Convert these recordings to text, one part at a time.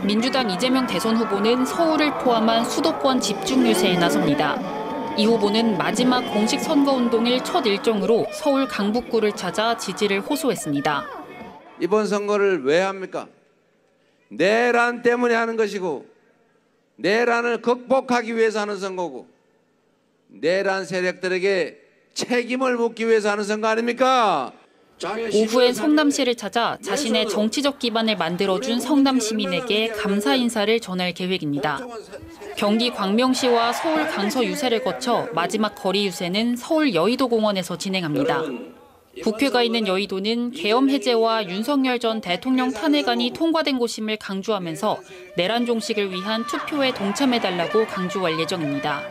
민주당 이재명 대선 후보는 서울을 포함한 수도권 집중 유세에 나섭니다. 이 후보는 마지막 공식 선거운동일 첫 일정으로 서울 강북구를 찾아 지지를 호소했습니다. 이번 선거를 왜 합니까? 내란 때문에 하는 것이고 내란을 극복하기 위해서 하는 선거고 내란 세력들에게 책임을 묻기 위해서 하는 선거 아닙니까? 오후엔 성남시를 찾아 자신의 정치적 기반을 만들어준 성남 시민에게 감사 인사를 전할 계획입니다. 경기 광명시와 서울 강서 유세를 거쳐 마지막 거리 유세는 서울 여의도공원에서 진행합니다. 국회가 있는 여의도는 계엄 해제와 윤석열 전 대통령 탄핵안이 통과된 곳임을 강조하면서 내란 종식을 위한 투표에 동참해달라고 강조할 예정입니다.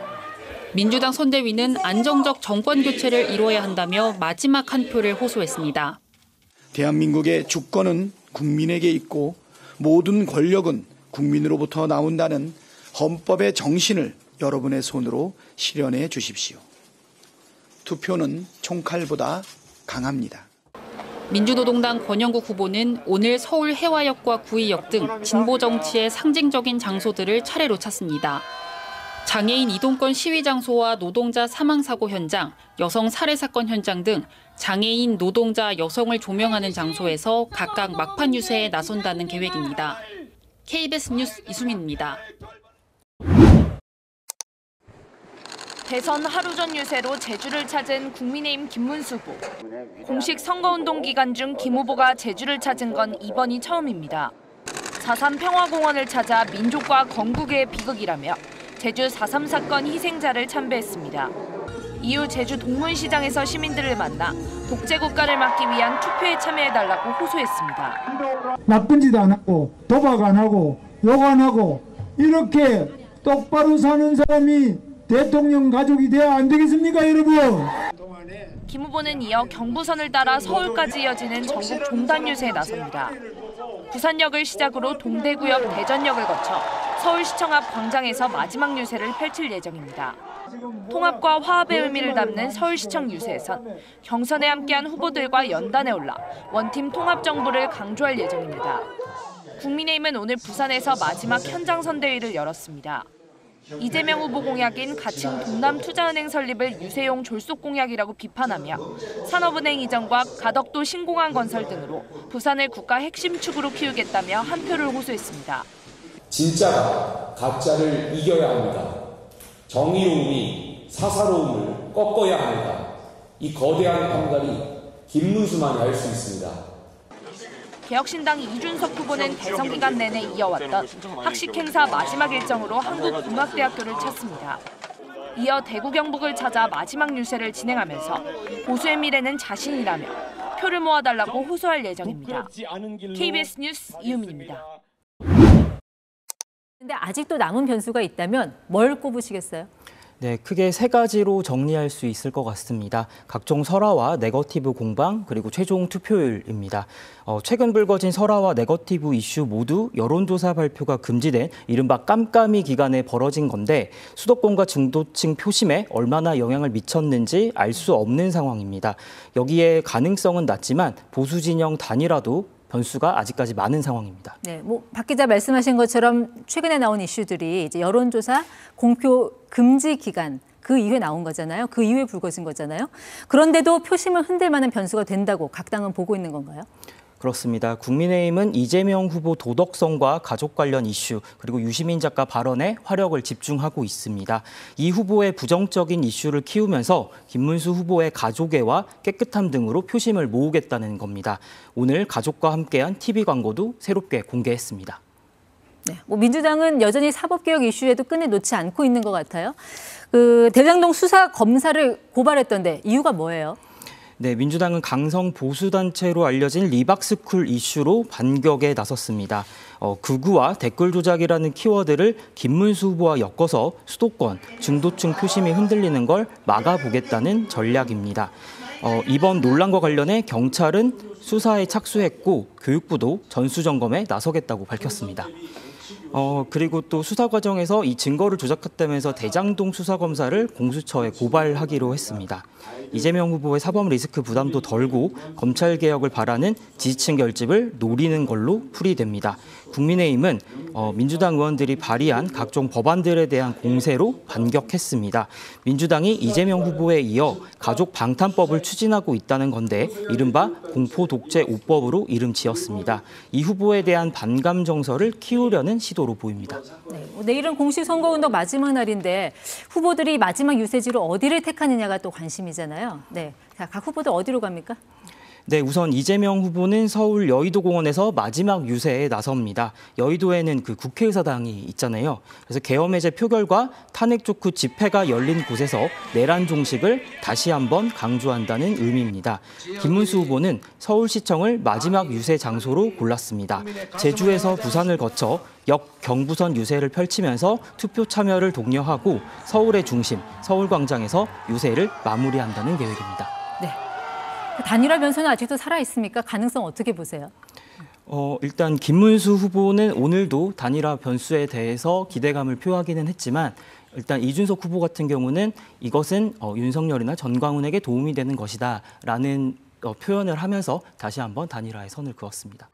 민주당 선대위는 안정적 정권 교체를 이뤄야 한다며 마지막 한 표를 호소했습니다. 대한민국의 주권은 국민에게 있고 모든 권력은 국민으로부터 나온다는 헌법의 정신을 여러분의 손으로 실현해 주십시오. 투표는 총칼보다 강합니다. 민주노동당 권영국 후보는 오늘 서울 해화역과 구의역 등 진보 정치의 상징적인 장소들을 차례로 찾습니다. 장애인 이동권 시위 장소와 노동자 사망 사고 현장, 여성 살해 사건 현장 등 장애인, 노동자, 여성을 조명하는 장소에서 각각 막판 유세에 나선다는 계획입니다. KBS 뉴스 이수민입니다. 대선 하루 전 유세로 제주를 찾은 국민의힘 김문수 후보. 공식 선거운동 기간 중 김 후보가 제주를 찾은 건 이번이 처음입니다. 4.3 평화공원을 찾아 민족과 건국의 비극이라며 제주 4.3 사건 희생자를 참배했습니다. 이후 제주 동문시장에서 시민들을 만나 독재국가를 막기 위한 투표에 참여해달라고 호소했습니다. 나쁜 짓 안 하고 도박 안 하고 욕 안 하고 이렇게 똑바로 사는 사람이 대통령 가족이 돼야 안 되겠습니까, 여러분? 김 후보는 이어 경부선을 따라 서울까지 이어지는 전국 종단 유세에 나섭니다. 부산역을 시작으로 동대구역, 대전역을 거쳐 서울시청 앞 광장에서 마지막 유세를 펼칠 예정입니다. 통합과 화합의 의미를 담는 서울시청 유세에선 경선에 함께한 후보들과 연단에 올라 원팀 통합 정부를 강조할 예정입니다. 국민의힘은 오늘 부산에서 마지막 현장 선대위를 열었습니다. 이재명 후보 공약인 가칭 동남투자은행 설립을 유세용 졸속 공약이라고 비판하며 산업은행 이전과 가덕도 신공항 건설 등으로 부산을 국가 핵심 축으로 키우겠다며 한 표를 호소했습니다. 진짜가 가짜를 이겨야 합니다. 정의로움이 사사로움을 꺾어야 합니다. 이 거대한 판단이 김문수만이 할 수 있습니다. 개혁신당 이준석 후보는 대선 기간 내내 이어왔던 학식 행사 마지막 일정으로 한국공학대학교를 찾습니다. 이어 대구 경북을 찾아 마지막 유세를 진행하면서 보수의 미래는 자신이라며 표를 모아달라고 호소할 예정입니다. KBS 뉴스 이유민입니다. 근데 아직도 남은 변수가 있다면 뭘 꼽으시겠어요? 네, 크게 세 가지로 정리할 수 있을 것 같습니다. 각종 설화와 네거티브 공방, 그리고 최종 투표율입니다. 최근 불거진 설화와 네거티브 이슈 모두 여론조사 발표가 금지된 이른바 깜깜이 기간에 벌어진 건데 수도권과 중도층 표심에 얼마나 영향을 미쳤는지 알 수 없는 상황입니다. 여기에 가능성은 낮지만 보수 진영 단일화도 변수가 아직까지 많은 상황입니다. 네, 박 기자 말씀하신 것처럼 최근에 나온 이슈들이 이제 여론조사 공표 금지 기간 그 이후에 나온 거잖아요. 그 이후에 불거진 거잖아요. 그런데도 표심을 흔들 만한 변수가 된다고 각 당은 보고 있는 건가요? 그렇습니다. 국민의힘은 이재명 후보 도덕성과 가족 관련 이슈 그리고 유시민 작가 발언에 화력을 집중하고 있습니다. 이 후보의 부정적인 이슈를 키우면서 김문수 후보의 가족애와 깨끗함 등으로 표심을 모으겠다는 겁니다. 오늘 가족과 함께한 TV 광고도 새롭게 공개했습니다. 네, 민주당은 여전히 사법개혁 이슈에도 끈을 놓지 않고 있는 것 같아요. 대장동 수사 검사를 고발했던데 이유가 뭐예요? 네, 민주당은 강성 보수단체로 알려진 리박스쿨 이슈로 반격에 나섰습니다. 극우와 댓글 조작이라는 키워드를 김문수 후보와 엮어서 수도권, 중도층 표심이 흔들리는 걸 막아보겠다는 전략입니다. 이번 논란과 관련해 경찰은 수사에 착수했고 교육부도 전수점검에 나서겠다고 밝혔습니다. 그리고 또 수사 과정에서 이 증거를 조작했다면서 대장동 수사검사를 공수처에 고발하기로 했습니다. 이재명 후보의 사법 리스크 부담도 덜고 검찰 개혁을 바라는 지지층 결집을 노리는 걸로 풀이됩니다. 국민의힘은 민주당 의원들이 발의한 각종 법안들에 대한 공세로 반격했습니다. 민주당이 이재명 후보에 이어 가족 방탄법을 추진하고 있다는 건데 이른바 공포 독재 5법으로 이름 지었습니다. 이 후보에 대한 반감 정서를 키우려는 시도로 보입니다. 네, 내일은 공식 선거운동 마지막 날인데 후보들이 마지막 유세지로 어디를 택하느냐가 또 관심이잖아요. 네, 자, 각 후보들 어디로 갑니까? 네, 우선 이재명 후보는 서울 여의도공원에서 마지막 유세에 나섭니다. 여의도에는 그 국회의사당이 있잖아요. 그래서 계엄해제 표결과 탄핵 촉구 집회가 열린 곳에서 내란 종식을 다시 한번 강조한다는 의미입니다. 김문수 후보는 서울시청을 마지막 유세 장소로 골랐습니다. 제주에서 부산을 거쳐 역 경부선 유세를 펼치면서 투표 참여를 독려하고 서울의 중심, 서울광장에서 유세를 마무리한다는 계획입니다. 네. 단일화 변수는 아직도 살아 있습니까? 가능성 어떻게 보세요? 일단 김문수 후보는 오늘도 단일화 변수에 대해서 기대감을 표하기는 했지만 일단 이준석 후보 같은 경우는 이것은 윤석열이나 전광훈에게 도움이 되는 것이다라는 표현을 하면서 다시 한번 단일화에 선을 그었습니다.